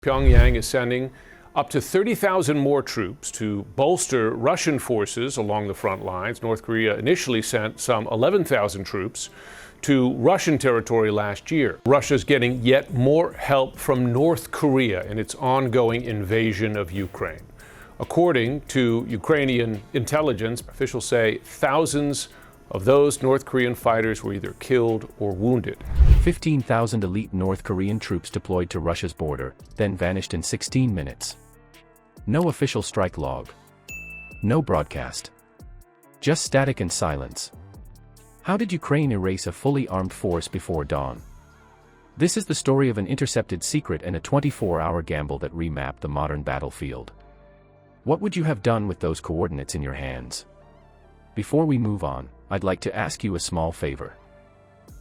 Pyongyang is sending up to 30,000 more troops to bolster Russian forces along the front lines. North Korea initially sent some 11,000 troops to Russian territory last year. Russia's getting yet more help from North Korea in its ongoing invasion of Ukraine. According to Ukrainian intelligence, officials say thousands of those North Korean fighters were either killed or wounded. 15,000 elite North Korean troops deployed to Russia's border, then vanished in 16 minutes. No official strike log. No broadcast. Just static and silence. How did Ukraine erase a fully armed force before dawn? This is the story of an intercepted secret and a 24-hour gamble that remapped the modern battlefield. What would you have done with those coordinates in your hands? Before we move on, I'd like to ask you a small favor.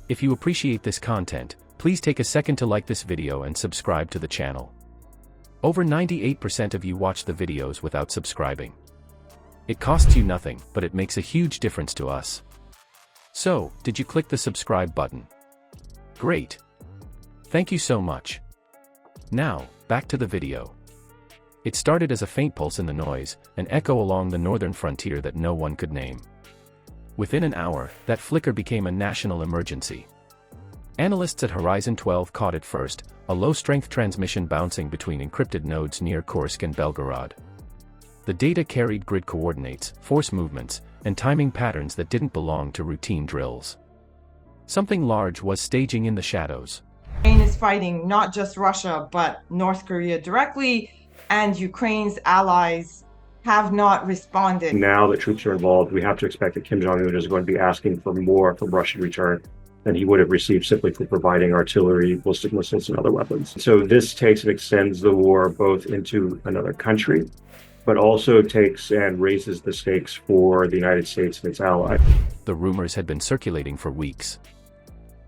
If you appreciate this content, please take a second to like this video and subscribe to the channel. Over 98% of you watch the videos without subscribing. It costs you nothing, but it makes a huge difference to us. So, did you click the subscribe button? Great. Thank you so much. Now, back to the video. It started as a faint pulse in the noise, an echo along the northern frontier that no one could name. Within an hour, that flicker became a national emergency. Analysts at Horizon 12 caught it first, a low-strength transmission bouncing between encrypted nodes near Kursk and Belgorod. The data carried grid coordinates, force movements, and timing patterns that didn't belong to routine drills. Something large was staging in the shadows. Ukraine is fighting not just Russia, but North Korea directly, and Ukraine's allies have not responded. Now that troops are involved, we have to expect that Kim Jong-un is going to be asking for more from Russian return than he would have received simply for providing artillery, ballistic missiles, and other weapons. So this takes and extends the war both into another country, but also takes and raises the stakes for the United States and its allies. The rumors had been circulating for weeks.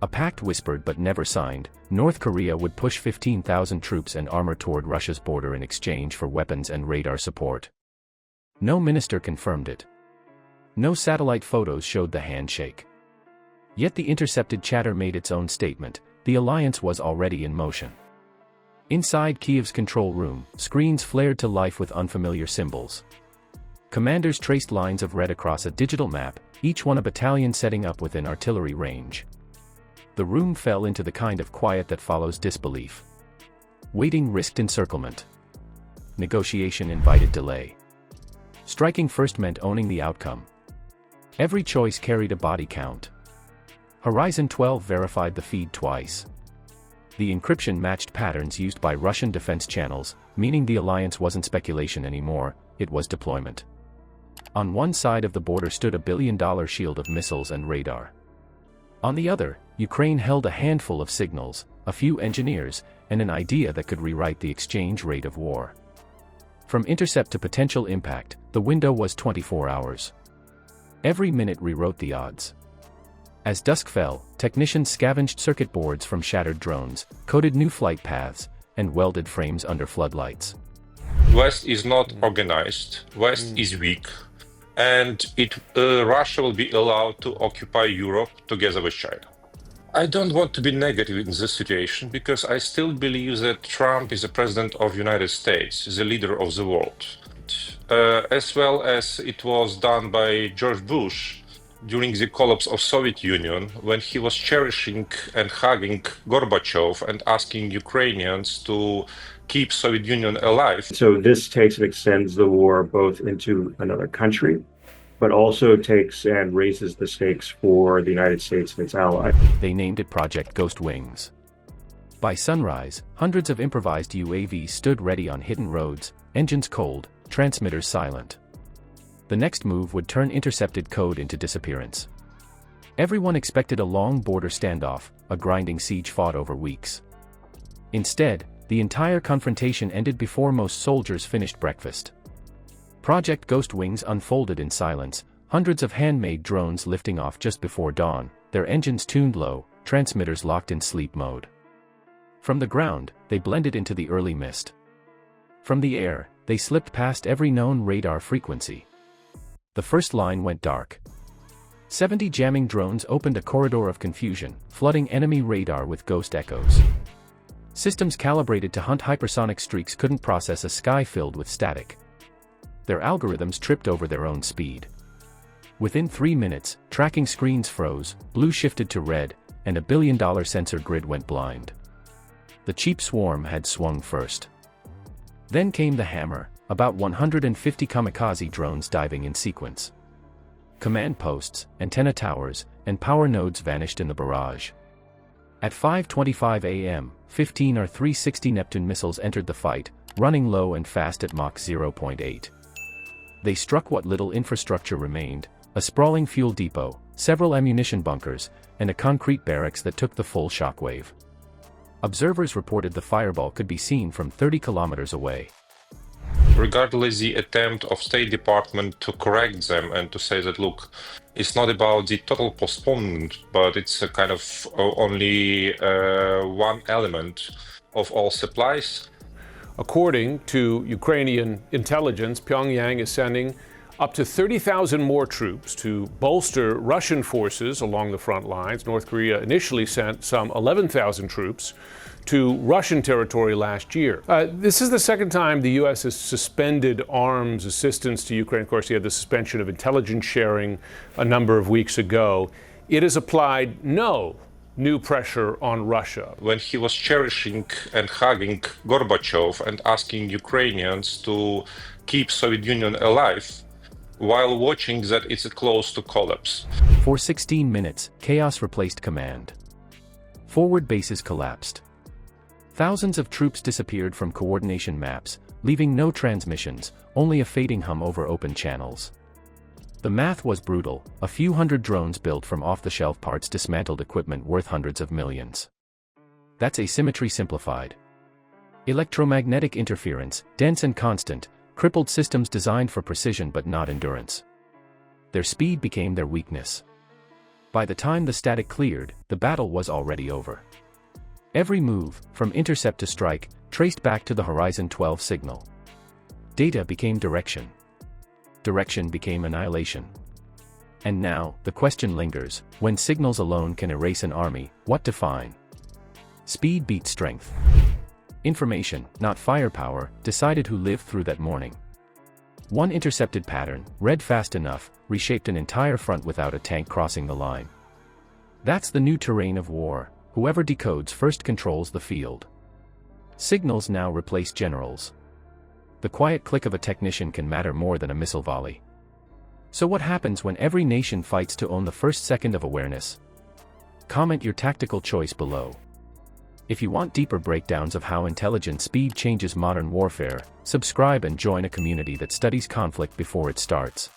A pact whispered but never signed, North Korea would push 15,000 troops and armor toward Russia's border in exchange for weapons and radar support. No minister confirmed it. No satellite photos showed the handshake. Yet the intercepted chatter made its own statement: the alliance was already in motion. Inside Kiev's control room, screens flared to life with unfamiliar symbols. Commanders traced lines of red across a digital map, each one a battalion setting up within artillery range. The room fell into the kind of quiet that follows disbelief. Waiting risked encirclement. Negotiation invited delay. Striking first meant owning the outcome. Every choice carried a body count. Horizon 12 verified the feed twice. The encryption matched patterns used by Russian defense channels, meaning the alliance wasn't speculation anymore, it was deployment. On one side of the border stood a billion-dollar shield of missiles and radar. On the other, Ukraine held a handful of signals, a few engineers, and an idea that could rewrite the exchange rate of war. From intercept to potential impact, the window was 24 hours. Every minute rewrote the odds. As dusk fell, technicians scavenged circuit boards from shattered drones, coded new flight paths, and welded frames under floodlights. West is not organized, West is weak, and Russia will be allowed to occupy Europe together with China. I don't want to be negative in this situation because I still believe that Trump is the president of the United States, the leader of the world. As well as it was done by George Bush during the collapse of Soviet Union, when he was cherishing and hugging Gorbachev and asking Ukrainians to keep Soviet Union alive. So this takes and extends the war both into another country, but also takes and raises the stakes for the United States and its allies. They named it Project Ghost Wings. By sunrise, hundreds of improvised UAVs stood ready on hidden roads, engines cold, transmitters silent. The next move would turn intercepted code into disappearance. Everyone expected a long border standoff, a grinding siege fought over weeks. Instead, the entire confrontation ended before most soldiers finished breakfast. Project Ghost Wings unfolded in silence, hundreds of handmade drones lifting off just before dawn, their engines tuned low, transmitters locked in sleep mode. From the ground, they blended into the early mist. From the air, they slipped past every known radar frequency. The first line went dark. 70 jamming drones opened a corridor of confusion, flooding enemy radar with ghost echoes. Systems calibrated to hunt hypersonic streaks couldn't process a sky filled with static. Their algorithms tripped over their own speed. Within 3 minutes, tracking screens froze, blue shifted to red, and a billion-dollar sensor grid went blind. The cheap swarm had swung first. Then came the hammer, about 150 kamikaze drones diving in sequence. Command posts, antenna towers, and power nodes vanished in the barrage. At 5:25 a.m., 15 R-360 Neptune missiles entered the fight, running low and fast at Mach 0.8. They struck what little infrastructure remained, a sprawling fuel depot, several ammunition bunkers, and a concrete barracks that took the full shockwave. Observers reported the fireball could be seen from 30 kilometers away. Regardless the attempt of State Department to correct them and to say that, look, it's not about the total postponement, but it's a kind of only one element of all supplies. According to Ukrainian intelligence, Pyongyang is sending up to 30,000 more troops to bolster Russian forces along the front lines. North Korea initially sent some 11,000 troops to Russian territory last year. This is the second time the U.S. has suspended arms assistance to Ukraine. Of course, you had the suspension of intelligence sharing a number of weeks ago. It has applied no new pressure on Russia. When he was cherishing and hugging Gorbachev and asking Ukrainians to keep Soviet Union alive, while watching that it's close to collapse. For 16 minutes, chaos replaced command. Forward bases collapsed. Thousands of troops disappeared from coordination maps, leaving no transmissions, only a fading hum over open channels. The math was brutal: a few hundred drones built from off-the-shelf parts dismantled equipment worth hundreds of millions. That's asymmetry simplified. Electromagnetic interference, dense and constant, crippled systems designed for precision but not endurance. Their speed became their weakness. By the time the static cleared, the battle was already over. Every move, from intercept to strike, traced back to the Horizon 12 signal. Data became direction. Direction became annihilation. And now, the question lingers: when signals alone can erase an army, what define? Speed beat strength. Information, not firepower, decided who lived through that morning. One intercepted pattern, read fast enough, reshaped an entire front without a tank crossing the line. That's the new terrain of war: whoever decodes first controls the field. Signals now replace generals. The quiet click of a technician can matter more than a missile volley. So what happens when every nation fights to own the first second of awareness? Comment your tactical choice below. If you want deeper breakdowns of how intelligent speed changes modern warfare, subscribe and join a community that studies conflict before it starts.